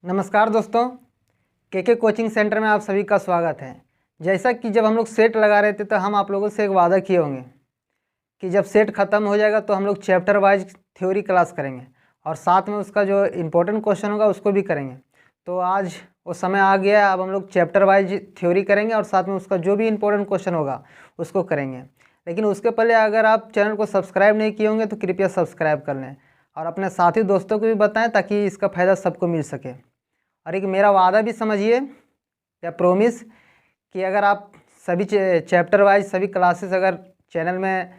नमस्कार दोस्तों, के कोचिंग सेंटर में आप सभी का स्वागत है। जैसा कि जब हम लोग सेट लगा रहे थे तो हम आप लोगों से एक वादा किए होंगे कि जब सेट ख़त्म हो जाएगा तो हम लोग चैप्टर वाइज थ्योरी क्लास करेंगे और साथ में उसका जो इम्पोर्टेंट क्वेश्चन होगा उसको भी करेंगे। तो आज वो समय आ गया है, अब हम लोग चैप्टर वाइज थ्योरी करेंगे और साथ में उसका जो भी इम्पोर्टेंट क्वेश्चन होगा उसको करेंगे। लेकिन उसके पहले अगर आप चैनल को सब्सक्राइब नहीं किए होंगे तो कृपया सब्सक्राइब कर लें और अपने साथी दोस्तों को भी बताएं ताकि इसका फ़ायदा सबको मिल सके। और एक मेरा वादा भी समझिए या प्रोमिस कि अगर आप सभी चैप्टर वाइज सभी क्लासेस अगर चैनल में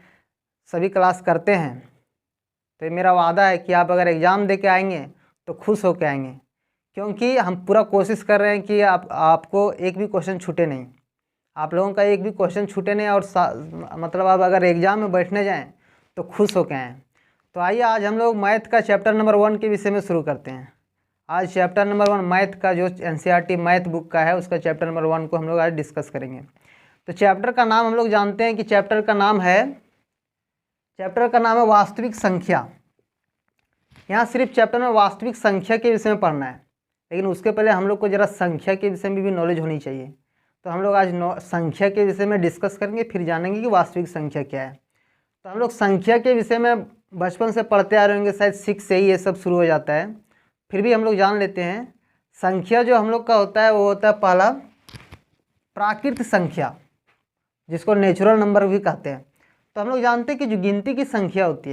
सभी क्लास करते हैं तो ये मेरा वादा है कि आप अगर एग्ज़ाम दे के आएंगे तो खुश होकर आएंगे, क्योंकि हम पूरा कोशिश कर रहे हैं कि आपको एक भी क्वेश्चन छूटे नहीं, आप लोगों का एक भी क्वेश्चन छूटे नहीं और मतलब आप अगर एग्ज़ाम में बैठने जाएँ तो खुश होकर आएँ। तो आइए आज हम लोग मैथ का चैप्टर नंबर 1 के विषय में शुरू करते हैं। आज चैप्टर नंबर 1 मैथ का जो एनसीईआरटी मैथ बुक का है उसका चैप्टर नंबर 1 को हम लोग आज डिस्कस करेंगे। तो चैप्टर का नाम हम लोग जानते हैं कि चैप्टर का नाम है वास्तविक संख्या। यहाँ सिर्फ चैप्टर में वास्तविक संख्या के विषय में पढ़ना है, लेकिन उसके पहले हम लोग को ज़रा संख्या के विषय में भी नॉलेज होनी चाहिए। तो हम लोग आज संख्या के विषय में डिस्कस करेंगे, फिर जानेंगे कि वास्तविक संख्या क्या है। तो हम लोग संख्या के विषय में बचपन से पढ़ते आ रहे होंगे, शायद 6 से ही ये सब शुरू हो जाता है, फिर भी हम लोग जान लेते हैं। संख्या जो हम लोग का होता है वो होता है पहला प्राकृत संख्या, जिसको नेचुरल नंबर भी कहते हैं। तो हम लोग जानते हैं कि जो गिनती की संख्या होती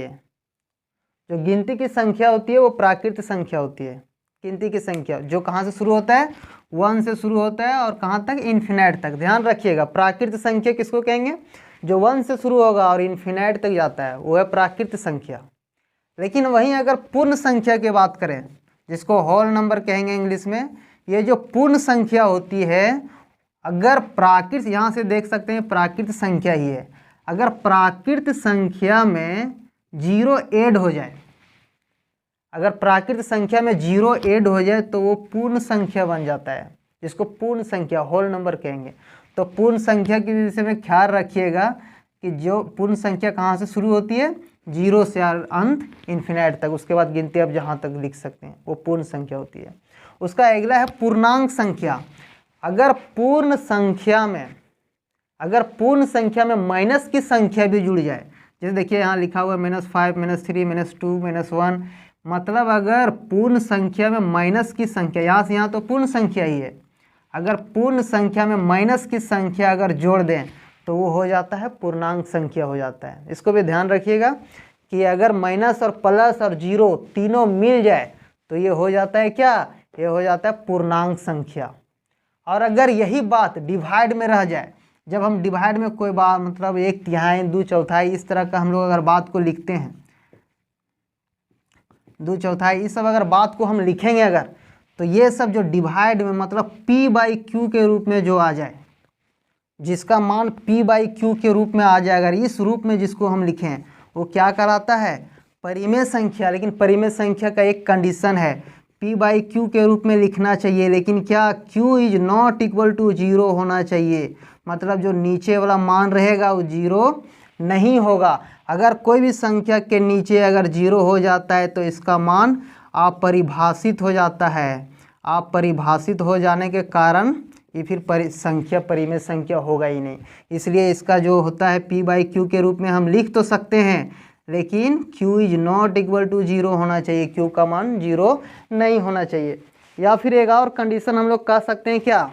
है वो प्राकृत संख्या होती है। गिनती की संख्या जो कहाँ से शुरू होता है, 1 से शुरू होता है और कहाँ तक, इन्फिनाइट तक। ध्यान रखिएगा, प्राकृत संख्या किसको कहेंगे, जो 1 से शुरू होगा और इन्फिनाइट तक जाता है वो है प्राकृत संख्या। लेकिन वहीं अगर पूर्ण संख्या की बात करें, जिसको होल नंबर कहेंगे इंग्लिश में, ये जो पूर्ण संख्या होती है, अगर प्राकृत, यहाँ से देख सकते हैं प्राकृत संख्या ही है, अगर प्राकृत संख्या में 0 ऐड हो जाए, अगर प्राकृत संख्या में 0 ऐड हो जाए तो वो पूर्ण संख्या बन जाता है, जिसको पूर्ण संख्या होल नंबर कहेंगे। तो पूर्ण संख्या के विषय में ख्याल रखिएगा कि जो पूर्ण संख्या कहाँ से शुरू होती है, 0 से अंत इन्फिनाइट तक, उसके बाद गिनती आप जहाँ तक लिख सकते हैं वो पूर्ण संख्या होती है। उसका अगला है पूर्णांक संख्या। अगर पूर्ण संख्या में माइनस की संख्या भी जुड़ जाए, जैसे देखिए यहाँ लिखा हुआ है -5, -3, -2, -1, मतलब अगर पूर्ण संख्या में माइनस की संख्या, यहाँ से यहाँ तो पूर्ण संख्या ही है, अगर पूर्ण संख्या में माइनस की संख्या अगर जोड़ दें तो वो हो जाता है पूर्णांक संख्या हो जाता है। इसको भी ध्यान रखिएगा कि अगर माइनस और प्लस और 0 तीनों मिल जाए तो ये हो जाता है क्या, ये हो जाता है पूर्णांक संख्या। और अगर यही बात डिवाइड में रह जाए, जब हम डिवाइड में कोई बात मतलब 1/3, 2/4 इस तरह का हम लोग अगर बात को लिखते हैं, 2/4 इस सब अगर बात को हम लिखेंगे अगर, तो ये सब जो डिवाइड में मतलब p/q के रूप में जो आ जाए, जिसका मान p/q के रूप में आ जाए, अगर इस रूप में जिसको हम लिखें वो क्या कहलाता है, परिमेय संख्या। लेकिन परिमेय संख्या का एक कंडीशन है, p/q के रूप में लिखना चाहिए, लेकिन क्या, q is not equal to 0 होना चाहिए, मतलब जो नीचे वाला मान रहेगा वो 0 नहीं होगा। अगर कोई भी संख्या के नीचे अगर 0 हो जाता है तो इसका मान अपरिभाषित हो जाता है। अपरिभाषित हो जाने के कारण ये फिर परिमेय संख्या होगा ही नहीं। इसलिए इसका जो होता है p/q के रूप में हम लिख तो सकते हैं, लेकिन q is not equal to 0 होना चाहिए, q का मान 0 नहीं होना चाहिए। या फिर एक और कंडीशन हम लोग कह सकते हैं, क्या,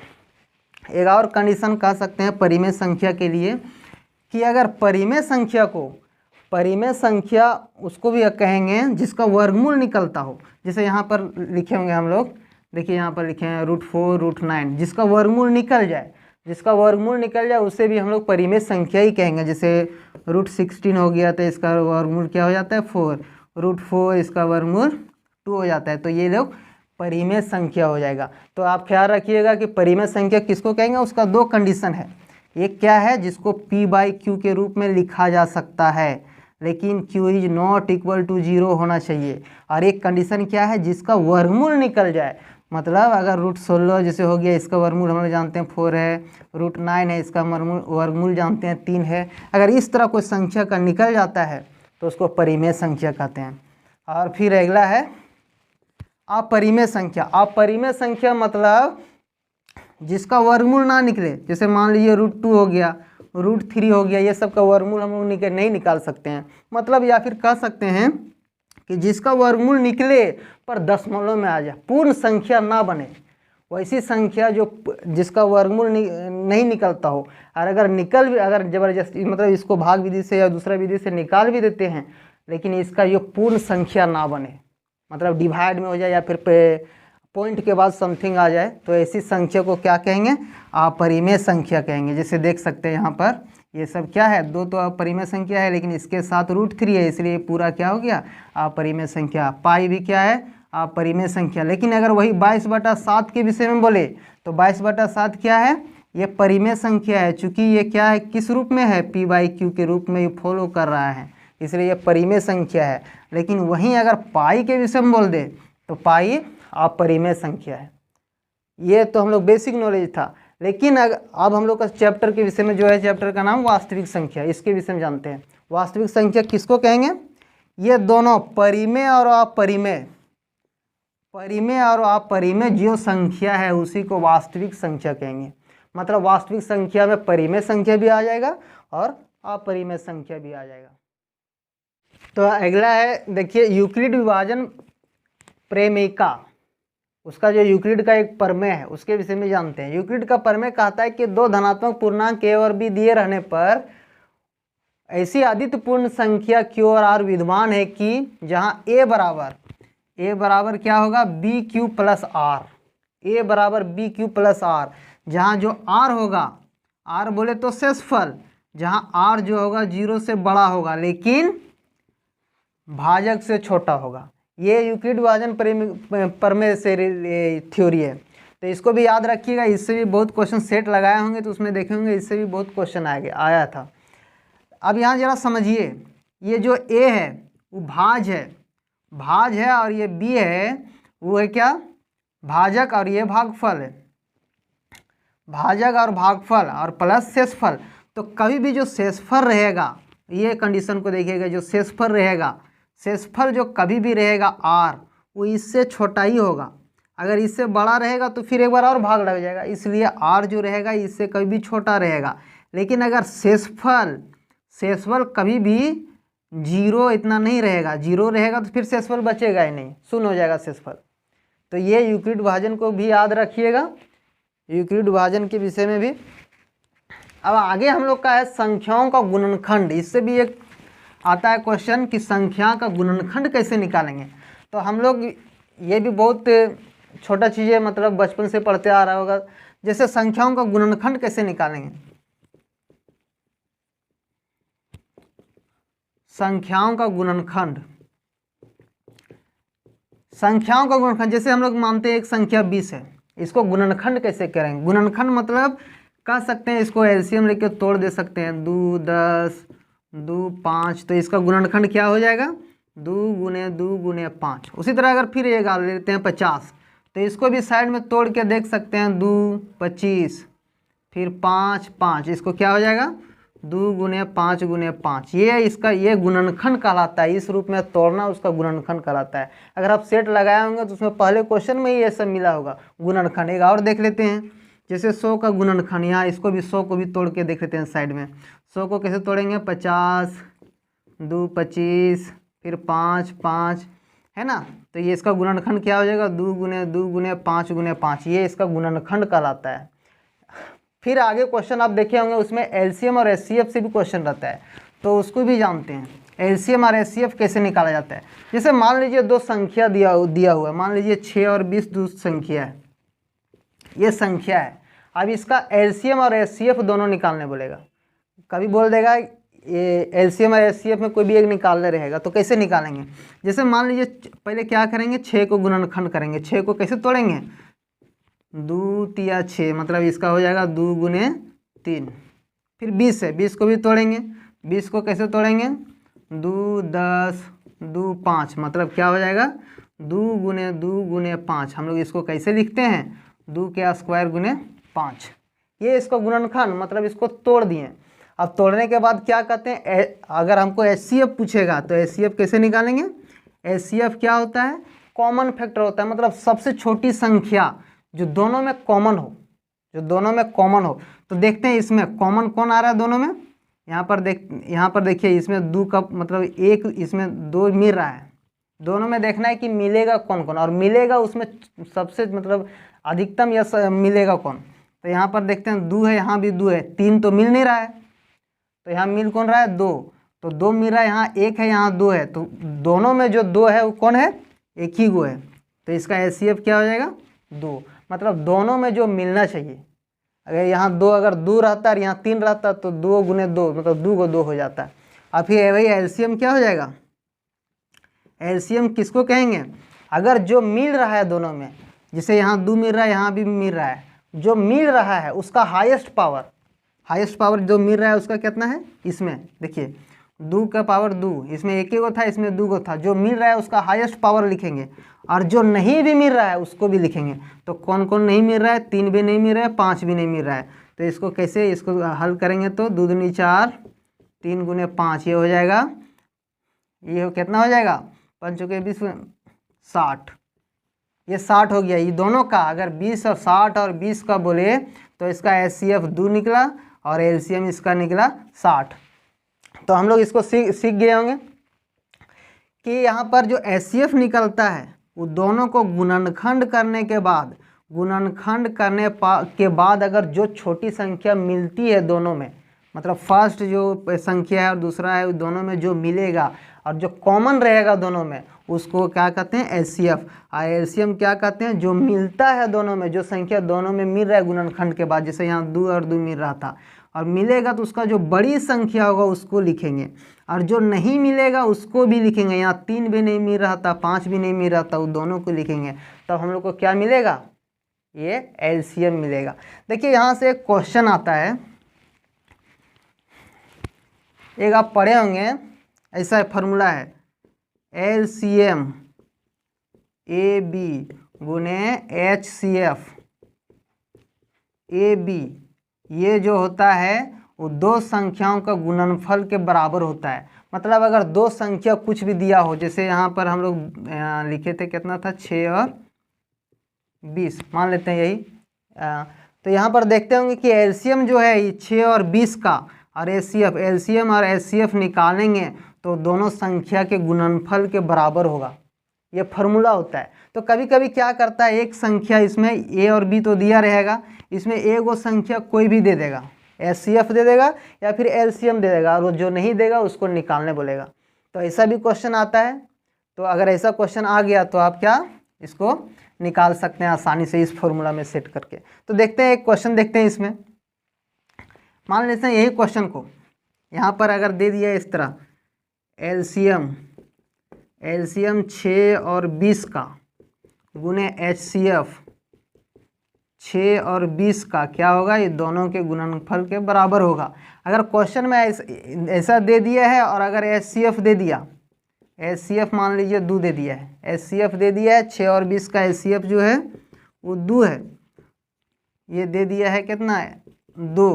एक और कंडीशन कह सकते हैं परिमेय संख्या के लिए, कि अगर परिमेय संख्या उसको भी कहेंगे जिसका वर्गमूल निकलता हो। जैसे यहाँ पर लिखे होंगे हम लोग, देखिए यहाँ पर लिखे हैं √4, √9, जिसका वर्गमूल निकल जाए उसे भी हम लोग परिमेय संख्या ही कहेंगे। जैसे √16 हो गया तो इसका वर्गमूल क्या हो जाता है, 4, √4 इसका वर्गमूल 2 हो जाता है, तो ये लोग परिमेय संख्या हो जाएगा। तो आप ख्याल रखिएगा कि परिमेय संख्या किसको कहेंगे, उसका 2 कंडीशन है। एक क्या है, जिसको p/q के रूप में लिखा जा सकता है, लेकिन q is not equal to 0 होना चाहिए। और एक कंडीशन क्या है, जिसका वर्गमूल निकल जाए, मतलब अगर √16 जैसे हो गया, इसका वर्गमूल हम लोग जानते हैं 4 है, √9 है, इसका वर्गमूल जानते हैं 3 है। अगर इस तरह कोई संख्या का निकल जाता है तो उसको परिमेय संख्या कहते हैं। और फिर अगला है अपरिमेय संख्या। अपरिमेय संख्या मतलब जिसका वर्गमूल ना निकले, जैसे मान लीजिए √2 हो गया, √3 हो गया, ये सब का वर्गमूल हम लोग नहीं निकाल सकते हैं। मतलब या फिर कह सकते हैं कि जिसका वर्गमूल निकले पर दशमलव में आ जाए, पूर्ण संख्या ना बने, वैसी संख्या जो जिसका वर्गमूल नहीं निकलता हो। और अगर जबरदस्ती मतलब इसको भाग विधि से या दूसरा विधि से निकाल भी देते हैं, लेकिन इसका जो पूर्ण संख्या ना बने, मतलब डिवाइड में हो जाए या फिर पॉइंट के बाद समथिंग आ जाए, तो ऐसी संख्या को क्या कहेंगे? अपरिमेय संख्या कहेंगे। जैसे देख सकते हैं यहाँ पर ये सब क्या है, 2 तो अपरिमेय संख्या है, लेकिन इसके साथ √3 है, इसलिए पूरा क्या हो गया? अपरिमेय संख्या। पाई भी क्या है? अपरिमेय संख्या। लेकिन अगर वही 22/7 के विषय में बोले तो 22/7 क्या है? ये परिमेय संख्या है, चूंकि ये क्या है, किस रूप में है? p/q के रूप में ये फॉलो कर रहा है, इसलिए ये परिमेय संख्या है। लेकिन वहीं अगर पाई के विषय में बोल दे तो पाई अपरिमेय संख्या है। ये तो हम लोग बेसिक नॉलेज था। लेकिन अब हम लोग का चैप्टर के विषय में जो है, चैप्टर का नाम वास्तविक संख्या, इसके विषय में जानते हैं। वास्तविक संख्या किसको कहेंगे? ये दोनों परिमेय और अपरिमेय, परिमेय और अपरिमेय जो संख्या है उसी को वास्तविक संख्या कहेंगे। मतलब वास्तविक संख्या में परिमेय संख्या भी आ जाएगा और अपरिमेय संख्या भी आ जाएगा। तो अगला है, देखिए यूक्लिड विभाजन प्रेमिका, उसका जो यूक्लिड का एक प्रमेय है उसके विषय में जानते हैं। यूक्लिड का प्रमेय कहता है कि 2 धनात्मक पूर्णांक a और b दिए रहने पर ऐसी अद्वितीय पूर्ण संख्या q और r विद्यमान है कि जहां a बराबर क्या होगा? bq + r। a बराबर bq + r, जहां जो r होगा, r बोले तो शेषफल, जहां r जो होगा 0 से बड़ा होगा लेकिन भाजक से छोटा होगा। ये यूक्लिड विभाजन प्रमेय से थ्योरी है, तो इसको भी याद रखिएगा। इससे भी बहुत क्वेश्चन सेट लगाए होंगे तो उसमें देखेंगे, इससे भी बहुत क्वेश्चन आया था। अब यहाँ जरा समझिए, ये जो a है वो भाज है और ये b है वो है क्या? भाजक, और ये भागफल है। भाजक और भागफल और प्लस शेषफल, तो कभी भी जो शेषफल रहेगा, ये कंडीशन को देखिएगा, जो शेषफल रहेगा, शेषफल जो कभी भी रहेगा r, वो इससे छोटा ही होगा। अगर इससे बड़ा रहेगा तो फिर एक बार और भाग लग जाएगा, इसलिए r जो रहेगा इससे कभी भी छोटा रहेगा। लेकिन अगर शेषफल कभी भी 0 इतना नहीं रहेगा, 0 रहेगा तो फिर शेषफल बचेगा ही नहीं, शून्य हो जाएगा शेषफल। तो ये यूक्लिड विभाजन को भी याद रखिएगा, यूक्लिड विभाजन के विषय में भी। अब आगे हम लोग का है संख्याओं का गुणनखंड। इससे भी एक आता है क्वेश्चन कि संख्या का गुणनखंड कैसे निकालेंगे। तो हम लोग ये भी बहुत छोटा चीज़ है, मतलब बचपन से पढ़ते आ रहा होगा। जैसे संख्याओं का गुणनखंड कैसे निकालेंगे? संख्याओं का गुणनखंड, जैसे हम लोग मानते हैं एक संख्या 20 है, इसको गुणनखंड कैसे करेंगे? गुणनखंड मतलब कह सकते हैं इसको एलसीएम लेके तोड़ दे सकते हैं, 2 10 2 5, तो इसका गुणनखंड क्या हो जाएगा? 2 × 2 × 5। उसी तरह अगर फिर ये गाल लेते हैं 50, तो इसको भी साइड में तोड़ के देख सकते हैं, 2 25 फिर 5 5, इसको क्या हो जाएगा? 2 × 5 × 5। ये गुणनखंड कहलाता है। इस रूप में तोड़ना उसका गुणनखंड कहलाता है। अगर आप सेट लगाए होंगे तो उसमें पहले क्वेश्चन में ही ये सब मिला होगा, गुणनखंड। एक और देख लेते हैं, जैसे 100 का गुणनखंड, यहाँ इसको भी 100 को भी तोड़ के देख लेते हैं साइड में। 100 को कैसे तोड़ेंगे? 50 2 25 फिर 5 5, है ना। तो ये इसका गुणनखंड क्या हो जाएगा? 2 × 2 × 5 × 5, ये इसका गुणनखंड कहलाता है। फिर आगे क्वेश्चन आप देखे होंगे, उसमें एलसीएम और एचसीएफ से भी क्वेश्चन रहता है, तो उसको भी जानते हैं। एलसीएम और एचसीएफ कैसे निकाला जाता है? जैसे मान लीजिए 2 संख्या दिया हुआ है, मान लीजिए 6 और 20 2 संख्या है, ये संख्या है। अब इसका एलसीएम और एचसीएफ दोनों निकालने बोलेगा। कभी बोल देगा ये एलसीएम और एचसीएफ में कोई भी एक निकालने रहेगा, तो कैसे निकालेंगे? जैसे मान लीजिए पहले क्या करेंगे? 6 को गुणनखंड करेंगे। 6 को कैसे तोड़ेंगे? 2 3 6, मतलब इसका हो जाएगा 2 × 3। फिर 20 है, 20 को भी तोड़ेंगे। 20 को कैसे तोड़ेंगे? 2 10 2 5, मतलब क्या हो जाएगा? 2 × 2 × 5। हम लोग इसको कैसे लिखते हैं? 2 के स्क्वायर × 5। ये इसका गुणनखंड, मतलब इसको तोड़ दिए। अब तोड़ने के बाद क्या कहते हैं? अगर हमको एचसीएफ पूछेगा तो एचसीएफ कैसे निकालेंगे? एचसीएफ क्या होता है? कॉमन फैक्टर होता है, मतलब सबसे छोटी संख्या जो दोनों में कॉमन हो, जो दोनों में कॉमन हो। तो देखते हैं इसमें कॉमन कौन आ रहा है दोनों में। यहाँ पर देखिए इसमें 2 का मतलब 1, इसमें 2 मिल रहा है। दोनों में देखना है कि मिलेगा कौन कौन, और मिलेगा उसमें सबसे मतलब अधिकतम या मिलेगा कौन। तो यहाँ पर देखते हैं 2 है, यहाँ भी 2 है, 3 तो मिल नहीं रहा है। तो यहाँ मिल कौन रहा है 2, तो 2 मिल रहा है, यहाँ 1 है, यहाँ 2 है। तो दोनों में जो 2 है वो कौन है, एक ही गो है। तो इसका HCF क्या हो जाएगा 2, मतलब दोनों में जो मिलना चाहिए। अगर यहाँ 2 अगर 2 रहता और यहाँ 3 रहता तो 2 गुने 2 मतलब 2 को 2 हो जाता है। अब फिर वही LCM क्या हो जाएगा, LCM किसको कहेंगे, अगर जो मिल रहा है दोनों में, जैसे यहाँ 2 मिल रहा है, यहाँ भी मिल रहा है, जो मिल रहा है उसका हाईएस्ट पावर जो मिल रहा है उसका कितना है, इसमें देखिए 2 का पावर 2, इसमें 1 को था, इसमें 2 को था। जो मिल रहा है उसका हाईएस्ट पावर लिखेंगे, और जो नहीं भी मिल रहा है उसको भी लिखेंगे। तो कौन कौन नहीं मिल रहा है, 3 भी नहीं मिल रहा है, 5 भी नहीं मिल रहा है। तो इसको कैसे, इसको हल करेंगे तो 2 दूनी 4, 3 गुने 5, ये हो जाएगा, ये कितना हो जाएगा 5 चौके 20, 60। ये 60 हो गया। ये दोनों का अगर 20 और 60 और 20 का बोले तो इसका HCF 2 निकला और LCM इसका निकला 60। तो हम लोग इसको सीख गए होंगे कि यहाँ पर जो HCF निकलता है वो दोनों को गुणनखंड करने के बाद, के बाद अगर जो छोटी संख्या मिलती है दोनों में, मतलब फर्स्ट जो संख्या है और दूसरा है, दोनों में जो मिलेगा और जो कॉमन रहेगा दोनों में, उसको क्या कहते हैं HCF। और LCM क्या कहते हैं, जो मिलता है दोनों में, जो संख्या दोनों में मिल रहा है गुणनखंड के बाद, जैसे यहाँ 2 और 2 मिल रहा था और मिलेगा तो उसका जो बड़ी संख्या होगा उसको लिखेंगे, और जो नहीं मिलेगा उसको भी लिखेंगे। यहाँ 3 भी नहीं मिल रहा था, 5 भी नहीं मिल रहा था, वो दोनों को लिखेंगे। तब हम लोग को क्या मिलेगा, ये LCM मिलेगा। देखिए यहाँ से एक क्वेश्चन आता है, एक आप पढ़े होंगे, ऐसा फॉर्मूला है LCM AB गुने HCF AB, ये जो होता है वो 2 संख्याओं का गुणनफल के बराबर होता है। मतलब अगर 2 संख्या कुछ भी दिया हो, जैसे यहाँ पर हम लोग लिखे थे कितना था 6 और 20 मान लेते हैं यही। तो यहाँ पर देखते होंगे कि LCM जो है ये 6 और 20 का, और LCM और HCF निकालेंगे तो दोनों संख्या के गुणनफल के बराबर होगा। ये फार्मूला होता है। तो कभी कभी क्या करता है, एक संख्या इसमें A और B तो दिया रहेगा, इसमें एक वो संख्या कोई भी दे देगा, HCF दे देगा या फिर LCM दे देगा, और जो नहीं देगा उसको निकालने बोलेगा। तो ऐसा भी क्वेश्चन आता है। तो अगर ऐसा क्वेश्चन आ गया तो आप क्या इसको निकाल सकते हैं आसानी से इस फॉर्मूला में सेट करके। तो देखते हैं एक क्वेश्चन देखते हैं इसमें। मान लेते हैं यही क्वेश्चन को यहाँ पर अगर दे दिया इस तरह, LCM 6 और 20 का गुने HCF 6 और 20 का क्या होगा, ये दोनों के गुणनफल के बराबर होगा। अगर क्वेश्चन में ऐसा दे दिया है और अगर HCF दे दिया, HCF मान लीजिए 2 दे दिया है, HCF दे दिया है 6 और 20 का HCF जो है वो 2 है, ये दे दिया है कितना है 2।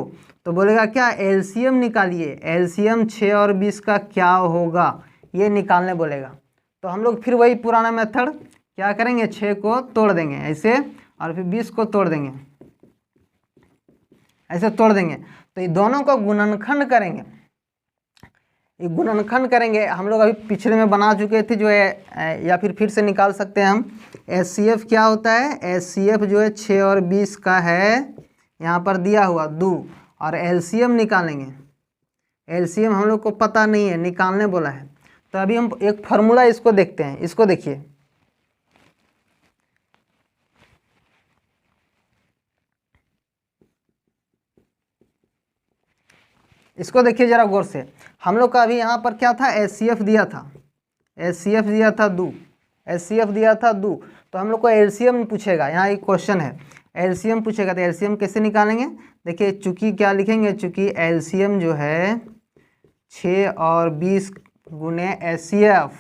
तो बोलेगा क्या LCM निकालिए, LCM 6 और 20 का क्या होगा ये निकालने बोलेगा। तो हम लोग फिर वही पुराना मेथड क्या करेंगे, 6 को तोड़ देंगे ऐसे और फिर 20 को तोड़ देंगे, ऐसे तोड़ देंगे। तो ये दोनों का गुणनखंड करेंगे, ये गुणनखंड करेंगे। हम लोग अभी पिछले में बना चुके थे जो है, या फिर से निकाल सकते हैं हम। HCF क्या होता है, HCF जो है 6 और 20 का है, यहाँ पर दिया हुआ 2, और LCM निकालेंगे। LCM हम लोग को पता नहीं है, निकालने बोला है। तो अभी हम एक फार्मूला इसको देखते हैं, इसको देखिए, इसको देखिए जरा गौर से। हम लोग का अभी यहाँ पर क्या था, HCF दिया था, HCF दिया था 2, HCF दिया था 2। तो हम लोग को LCM पूछेगा, यहाँ एक क्वेश्चन है LCM पूछेगा। तो LCM कैसे निकालेंगे, देखिए चूँकि क्या लिखेंगे, चूँकि LCM जो है 6 और 20 गुने HCF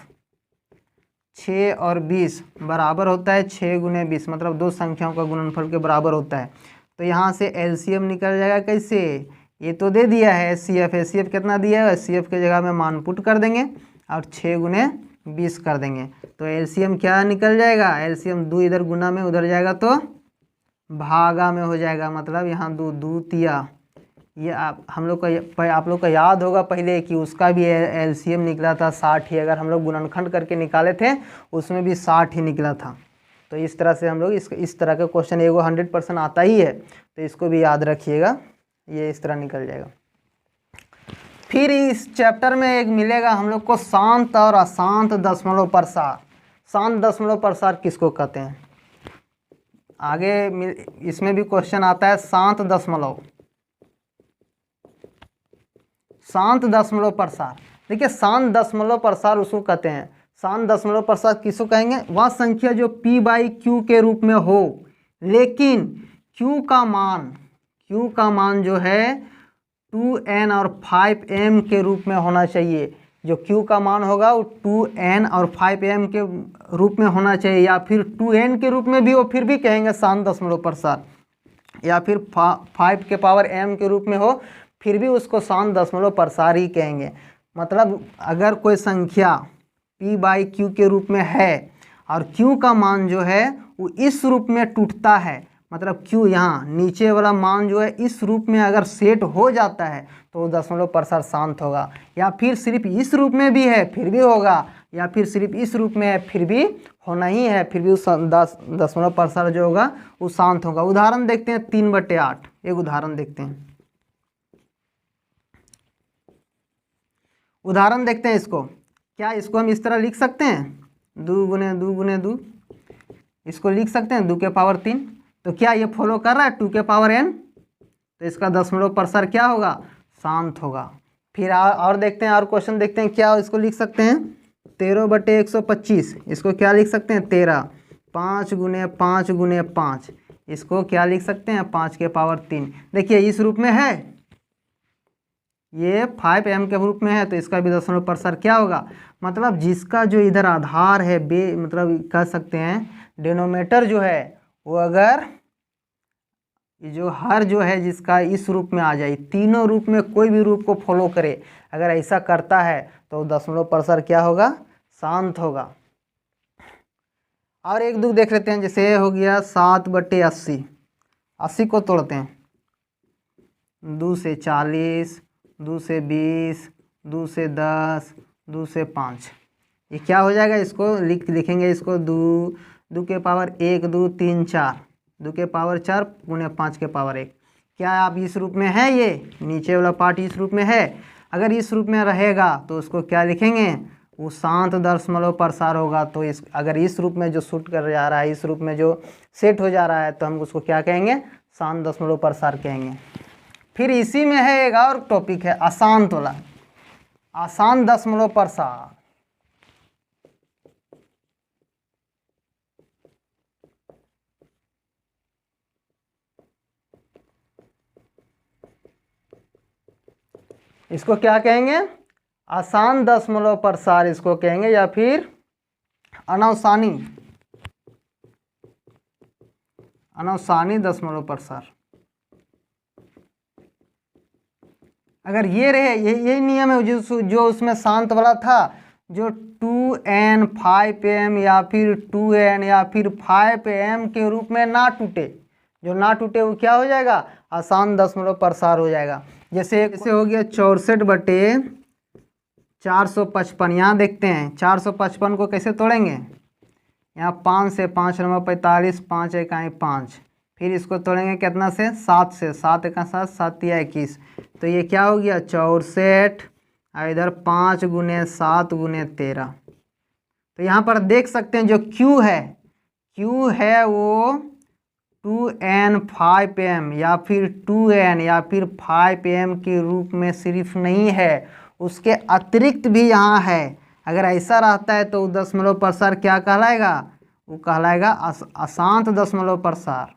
6 और 20 बराबर होता है 6 गुने 20, मतलब 2 संख्याओं का गुणनफल के बराबर होता है। तो यहाँ से LCM निकल जाएगा कैसे, ये तो दे दिया है HCF कितना दिया है, HCF के जगह में मान पुट कर देंगे और 6 गुने 20 कर देंगे तो एलसीएम क्या निकल जाएगा, एलसीएम 2 इधर गुना में उधर जाएगा तो भागा में हो जाएगा, मतलब यहाँ 2 दूतिया। ये आप लोग का याद होगा पहले कि उसका भी एलसीएम निकला था 60 ही, अगर हम लोग गुणनखंड करके निकाले थे उसमें भी 60 ही निकला था। तो इस तरह से हम लोग इस तरह का क्वेश्चन एगो 100% आता ही है, तो इसको भी याद रखिएगा, ये इस तरह निकल जाएगा। फिर इस चैप्टर में एक मिलेगा हम लोग को शांत और अशांत दशमलव प्रसार। शांत दशमलव प्रसार किसको कहते हैं, आगे इसमें भी क्वेश्चन आता है। शांत दशमलव प्रसार, देखिए शांत दशमलव प्रसार उसको कहते हैं। शांत दशमलव प्रसार किसको कहेंगे, वह संख्या जो p/q के रूप में हो, लेकिन q का मान जो है 2n और 5m के रूप में होना चाहिए। जो q का मान होगा वो 2n और 5m के रूप में होना चाहिए, या फिर 2n के रूप में भी हो फिर भी कहेंगे शांत दशमलव प्रसार, या फिर 5 के पावर m के रूप में हो फिर भी उसको शांत दशमलव प्रसार ही कहेंगे। मतलब अगर कोई संख्या p/q के रूप में है और q का मान जो है वो इस रूप में टूटता है, मतलब q यहाँ नीचे वाला मान जो है इस रूप में अगर सेट हो जाता है तो दशमलव प्रसार शांत होगा, या फिर सिर्फ इस रूप में भी है फिर भी होगा, या फिर सिर्फ इस रूप में है फिर भी होना ही है, फिर भी उस दशमलव प्रसार जो होगा वो शांत होगा। उदाहरण देखते हैं 3/8, एक उदाहरण देखते हैं। उदाहरण देखते हैं इसको, क्या इसको हम इस तरह लिख सकते हैं 2 गुने 2 गुने 2, इसको लिख सकते हैं 2 के पावर 3। तो क्या ये फॉलो कर रहा है 2 के पावर n, तो इसका दशमलव प्रसार क्या होगा, शांत होगा। फिर और देखते हैं, और क्वेश्चन देखते हैं, क्या इसको लिख सकते हैं 13/125, इसको क्या लिख सकते हैं 13, 5 गुने 5 गुने 5, इसको क्या लिख सकते हैं 5 के पावर 3। देखिए इस रूप में है, ये 5m के रूप में है, तो इसका भी दशमलव प्रसार क्या होगा, मतलब जिसका जो इधर आधार है मतलब कह सकते हैं डिनोमिनेटर जो है वो अगर जो हर जो है जिसका इस रूप में आ जाए, तीनों रूप में कोई भी रूप को फॉलो करे, अगर ऐसा करता है तो दशमलव प्रसार क्या होगा, शांत होगा। और एक दो देख लेते हैं, जैसे हो गया 7/80, 80 को तोड़ते हैं, 2 से 40, 2 से 20, 2 से 10, 2 से 5, ये क्या हो जाएगा, इसको लिखेंगे इसको 2 के पावर 1, 2, 3, 4, 2 के पावर 4 गुने 5 के पावर 1। क्या आप इस रूप में है, ये नीचे वाला पार्ट इस रूप में है, अगर इस रूप में रहेगा तो उसको क्या लिखेंगे, वो शांत दशमलव प्रसार होगा। तो अगर इस रूप में जो शूट कर जा रहा है, इस रूप में जो सेट हो जा रहा है, तो हम उसको क्या कहेंगे, शांत दशमलव प्रसार कहेंगे। फिर इसी में है एक और टॉपिक है अशांत वाला, अशांत दशमलव प्रसार। इसको क्या कहेंगे, अशांत दशमलव प्रसार इसको कहेंगे, या फिर अनवसानी दशमलव प्रसार। अगर ये रहे, यही नियम है जो उसमें शांत वाला था, जो 2n 5m या फिर 2n या फिर 5m के रूप में ना टूटे, जो ना टूटे वो क्या हो जाएगा, अशांत दशमलव प्रसार हो जाएगा। जैसे हो गया 64/455। यहाँ देखते हैं 455 को कैसे तोड़ेंगे, यहाँ 5 से 5 नंबर 45, 5 1 5, फिर इसको तोड़ेंगे कितना से, 7 से, 7 1 7, 7 या 21, तो ये क्या हो गया 64, और इधर 5 गुने 7 गुने 13। तो यहाँ पर देख सकते हैं जो Q है वो 2n 5m या फिर 2n या फिर 5m के रूप में सिर्फ नहीं है, उसके अतिरिक्त भी यहाँ है। अगर ऐसा रहता है तो दशमलव प्रसार क्या कहलाएगा, वो कहलाएगा अशांत दशमलव प्रसार,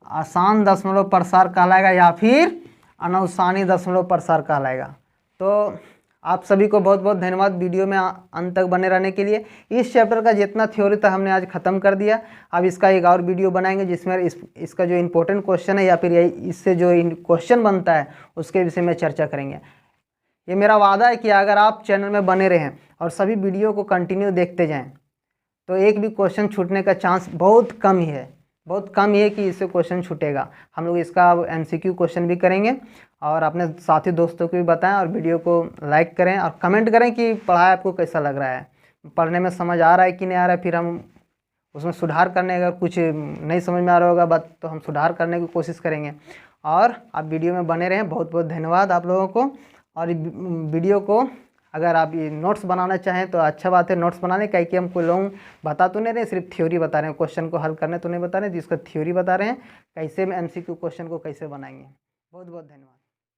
अशांत दशमलव प्रसार कहलाएगा, या फिर अनवसानी दशमलव प्रसार कहलाएगा। तो आप सभी को बहुत बहुत धन्यवाद वीडियो में अंत तक बने रहने के लिए। इस चैप्टर का जितना थ्योरी था हमने आज ख़त्म कर दिया। अब इसका एक और वीडियो बनाएंगे जिसमें इसका जो इम्पोर्टेंट क्वेश्चन है या फिर इससे जो क्वेश्चन बनता है उसके विषय में चर्चा करेंगे। ये मेरा वादा है कि अगर आप चैनल में बने रहें और सभी वीडियो को कंटिन्यू देखते जाएं तो एक भी क्वेश्चन छूटने का चांस बहुत कम ही है, बहुत कम ही है कि इससे क्वेश्चन छूटेगा। हम लोग इसका MCQ क्वेश्चन भी करेंगे और अपने साथी दोस्तों को भी बताएं और वीडियो को लाइक करें और कमेंट करें कि पढ़ाई आपको कैसा लग रहा है, पढ़ने में समझ आ रहा है कि नहीं आ रहा है। फिर हम उसमें सुधार करने, अगर कुछ नहीं समझ में आ रहा होगा बात तो हम सुधार करने की कोशिश करेंगे। और आप वीडियो में बने रहें। बहुत बहुत धन्यवाद आप लोगों को। और वीडियो को अगर आप ये नोट्स बनाना चाहें तो अच्छा बात है, नोट्स बनाने का कि हम कोई लोग बता तो नहीं रहे, सिर्फ थ्योरी बता रहे हैं, क्वेश्चन को हल करने तो नहीं बता रहे, जिसका थ्योरी बता रहे हैं कैसे में MCQ क्वेश्चन को कैसे बनाएंगे। बहुत बहुत धन्यवाद।